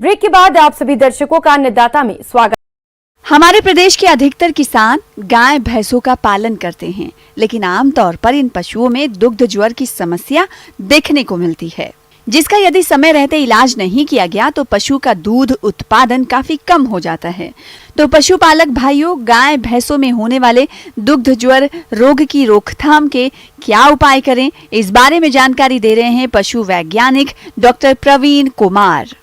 Break के बाद आप सभी दर्शकों का अन्नदाता में स्वागत। हमारे प्रदेश के अधिकतर किसान गाय भैंसों का पालन करते हैं, लेकिन आमतौर पर इन पशुओं में दुग्ध ज्वर की समस्या देखने को मिलती है, जिसका यदि समय रहते इलाज नहीं किया गया तो पशु का दूध उत्पादन काफी कम हो जाता है। तो पशुपालक भाइयों, गाय भैंसों में होने वाले दुग्ध ज्वर रोग की रोकथाम के क्या उपाय करें, इस बारे में जानकारी दे रहे हैं पशु वैज्ञानिक डॉक्टर प्रवीण कुमार।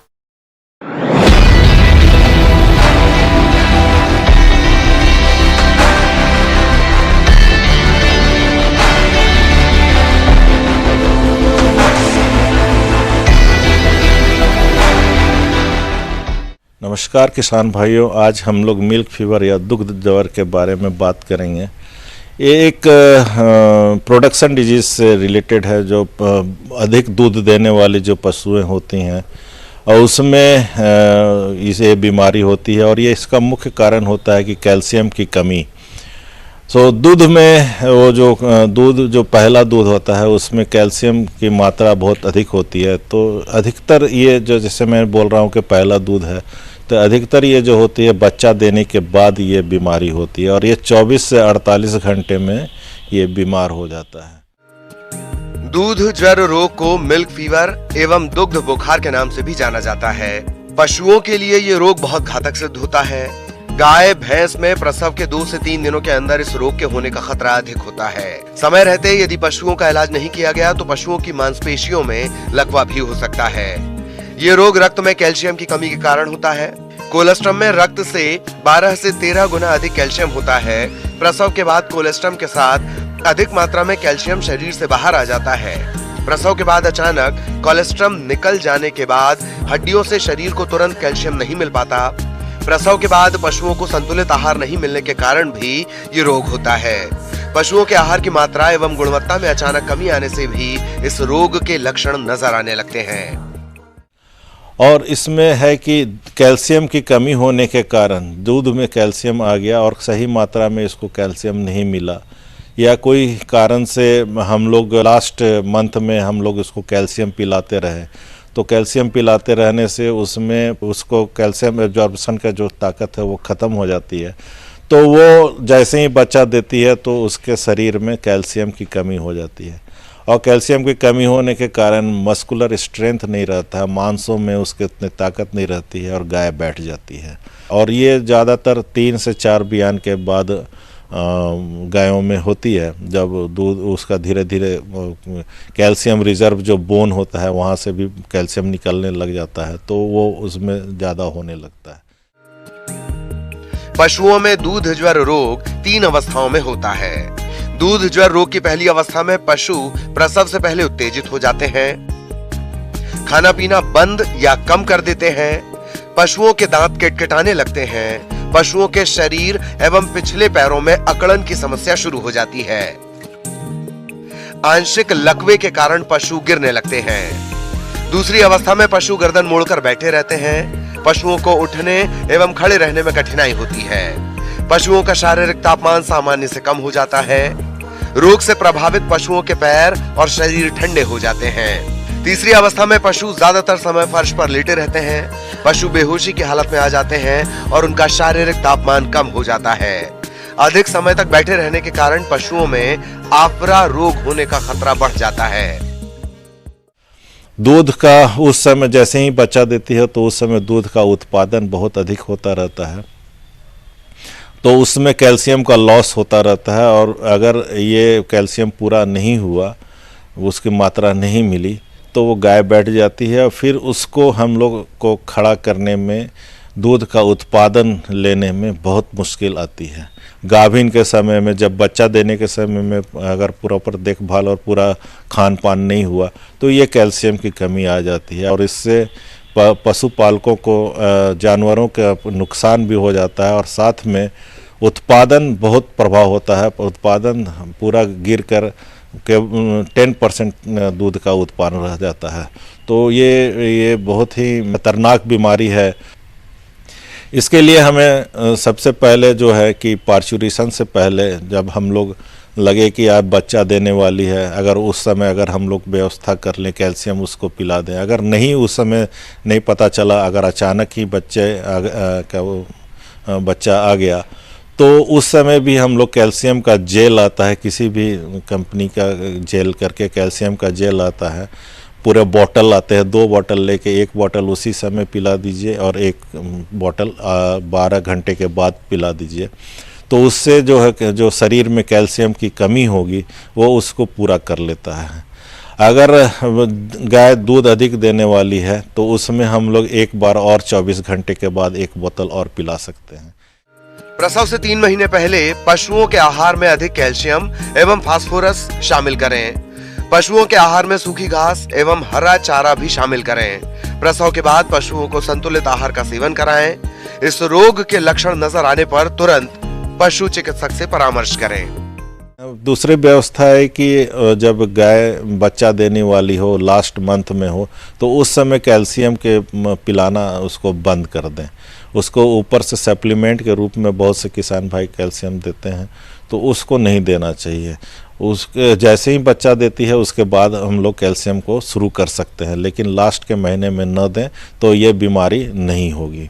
नमस्कार किसान भाइयों, आज हम लोग मिल्क फीवर या दुग्ध ज्वर के बारे में बात करेंगे। ये एक प्रोडक्शन डिजीज से रिलेटेड है, जो अधिक दूध देने वाली जो पशुएं होती हैं और उसमें इसे बीमारी होती है, और ये इसका मुख्य कारण होता है कि कैल्शियम की कमी। दूध में वो जो पहला दूध होता है उसमें कैल्शियम की मात्रा बहुत अधिक होती है। तो अधिकतर ये जो, जैसे मैं बोल रहा हूँ कि पहला दूध है, तो अधिकतर ये जो होती है बच्चा देने के बाद ये बीमारी होती है, और ये 24 से 48 घंटे में ये बीमार हो जाता है। दूध ज्वर रोग को मिल्क फीवर एवं दुग्ध बुखार के नाम से भी जाना जाता है। पशुओं के लिए ये रोग बहुत घातक सिद्ध होता है। गाय भैंस में प्रसव के 2 से 3 दिनों के अंदर इस रोग के होने का खतरा अधिक होता है। समय रहते यदि पशुओं का इलाज नहीं किया गया तो पशुओं की मांसपेशियों में लकवा भी हो सकता है। ये रोग रक्त में कैल्शियम की कमी के कारण होता है। कोलेस्ट्रम में रक्त से 12 से 13 गुना अधिक कैल्शियम होता है। प्रसव के बाद कोलेस्ट्रम के साथ अधिक मात्रा में कैल्शियम शरीर से बाहर आ जाता है। प्रसव के बाद अचानक कोलेस्ट्रम निकल जाने के बाद हड्डियों से शरीर को तुरंत कैल्शियम नहीं मिल पाता। प्रसव के बाद पशुओं को संतुलित आहार नहीं मिलने के कारण भी ये रोग होता है। पशुओं के आहार की मात्रा एवं गुणवत्ता में अचानक कमी आने से भी इस रोग के लक्षण नजर आने लगते हैं। और इसमें है कि कैल्शियम की कमी होने के कारण दूध में कैल्शियम आ गया और सही मात्रा में इसको कैल्शियम नहीं मिला, या कोई कारण से हम लोग लास्ट मंथ में हम लोग इसको कैल्शियम पिलाते रहे, तो कैल्शियम पिलाते रहने से उसमें उसको कैल्शियम एब्जॉर्प्शन का जो ताकत है वो ख़त्म हो जाती है। तो वो जैसे ही बच्चा देती है तो उसके शरीर में कैल्शियम की कमी हो जाती है, और कैल्शियम की कमी होने के कारण मस्कुलर स्ट्रेंथ नहीं रहता है, मांसों में उसके इतनी ताकत नहीं रहती है और गाय बैठ जाती है। और ये ज़्यादातर 3 से 4 बियान के बाद गायों में होती है, जब दूध उसका धीरे धीरे कैल्शियम रिजर्व जो बोन होता है वहाँ से भी कैल्शियम निकलने लग जाता है, तो वो उसमें ज़्यादा होने लगता है। पशुओं में दूध ज्वर रोग 3 अवस्थाओं में होता है। दूध ज्वर रोग की पहली अवस्था में पशु प्रसव से पहले उत्तेजित हो जाते हैं, खाना पीना बंद या कम कर देते हैं, पशुओं के दांत किटकिटाने लगते हैं, पशुओं के शरीर एवं पिछले पैरों में अकड़न की समस्या शुरू हो जाती है। आंशिक लकवे के कारण पशु गिरने लगते हैं। दूसरी अवस्था में पशु गर्दन मोड़कर बैठे रहते हैं, पशुओं को उठने एवं खड़े रहने में कठिनाई होती है, पशुओं का शारीरिक तापमान सामान्य से कम हो जाता है, रोग से प्रभावित पशुओं के पैर और शरीर ठंडे हो जाते हैं। तीसरी अवस्था में पशु ज्यादातर समय फर्श पर लेटे रहते हैं, पशु बेहोशी की हालत में आ जाते हैं और उनका शारीरिक तापमान कम हो जाता है। अधिक समय तक बैठे रहने के कारण पशुओं में आफरा रोग होने का खतरा बढ़ जाता है। दूध का उस समय जैसे ही बच्चा देती है तो उस समय दूध का उत्पादन बहुत अधिक होता रहता है, तो उसमें कैल्शियम का लॉस होता रहता है, और अगर ये कैल्शियम पूरा नहीं हुआ, उसकी मात्रा नहीं मिली, तो वो गाय बैठ जाती है, और फिर उसको हम लोग को खड़ा करने में, दूध का उत्पादन लेने में बहुत मुश्किल आती है। गाभिन के समय में, जब बच्चा देने के समय में अगर प्रॉपर देखभाल और पूरा खान पान नहीं हुआ तो ये कैल्शियम की कमी आ जाती है, और इससे पशुपालकों को जानवरों का नुकसान भी हो जाता है, और साथ में उत्पादन बहुत प्रभाव होता है। उत्पादन पूरा गिर कर के 10% दूध का उत्पादन रह जाता है। तो ये बहुत ही खतरनाक बीमारी है। इसके लिए हमें सबसे पहले जो है कि पार्चुरेशन से पहले जब हम लोग लगे कि आप बच्चा देने वाली है, अगर उस समय अगर हम लोग व्यवस्था कर लें कैल्शियम उसको पिला दें। अगर नहीं उस समय नहीं पता चला, अगर अचानक ही बच्चा आ गया तो उस समय भी हम लोग कैल्शियम का जेल आता है, किसी भी कंपनी का जेल करके कैल्शियम का जेल आता है, पूरे बॉटल आते हैं, 2 बॉटल लेके एक बॉटल उसी समय पिला दीजिए और एक बॉटल 12 घंटे के बाद पिला दीजिए। तो उससे जो है जो शरीर में कैल्शियम की कमी होगी वो उसको पूरा कर लेता है। अगर गाय दूध अधिक देने वाली है तो उसमें हम लोग एक बार और 24 घंटे के बाद एक बोतल और पिला सकते हैं। प्रसव से 3 महीने पहले पशुओं के आहार में अधिक कैल्शियम एवं फास्फोरस शामिल करें। पशुओं के आहार में सूखी घास एवं हरा चारा भी शामिल करें। प्रसव के बाद पशुओं को संतुलित आहार का सेवन कराएं। इस रोग के लक्षण नजर आने पर तुरंत पशु चिकित्सक से परामर्श करें। दूसरी व्यवस्था है कि जब गाय बच्चा देने वाली हो, लास्ट मंथ में हो, तो उस समय कैल्शियम के पिलाना उसको बंद कर दें। उसको ऊपर से सप्लीमेंट के रूप में बहुत से किसान भाई कैल्शियम देते हैं, तो उसको नहीं देना चाहिए। उसके जैसे ही बच्चा देती है उसके बाद हम लोग कैल्शियम को शुरू कर सकते हैं, लेकिन लास्ट के महीने में न दें तो ये बीमारी नहीं होगी।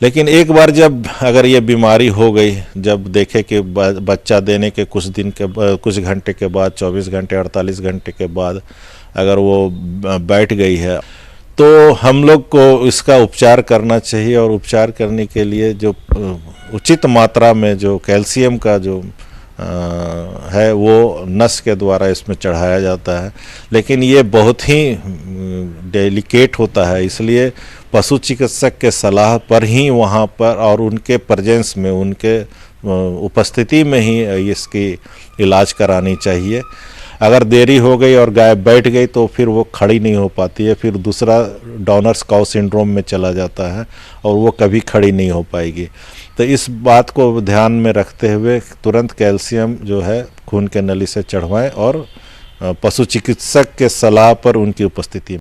लेकिन एक बार जब अगर ये बीमारी हो गई, जब देखे कि बच्चा देने के कुछ घंटे के बाद, 24 घंटे 48 घंटे के बाद अगर वो बैठ गई है, तो हम लोग को इसका उपचार करना चाहिए। और उपचार करने के लिए जो उचित मात्रा में जो कैल्शियम का जो है वो नस के द्वारा इसमें चढ़ाया जाता है, लेकिन ये बहुत ही डेलिकेट होता है, इसलिए पशु चिकित्सक के सलाह पर ही वहाँ पर और उनके प्रेजेंस में, उनके उपस्थिति में ही इसकी इलाज करानी चाहिए। अगर देरी हो गई और गाय बैठ गई तो फिर वो खड़ी नहीं हो पाती है, फिर दूसरा डॉनर्स काउ सिंड्रोम में चला जाता है और वो कभी खड़ी नहीं हो पाएगी। तो इस बात को ध्यान में रखते हुए तुरंत कैल्शियम जो है खून के नली से चढ़वाएं और पशु चिकित्सक के सलाह पर उनकी उपस्थिति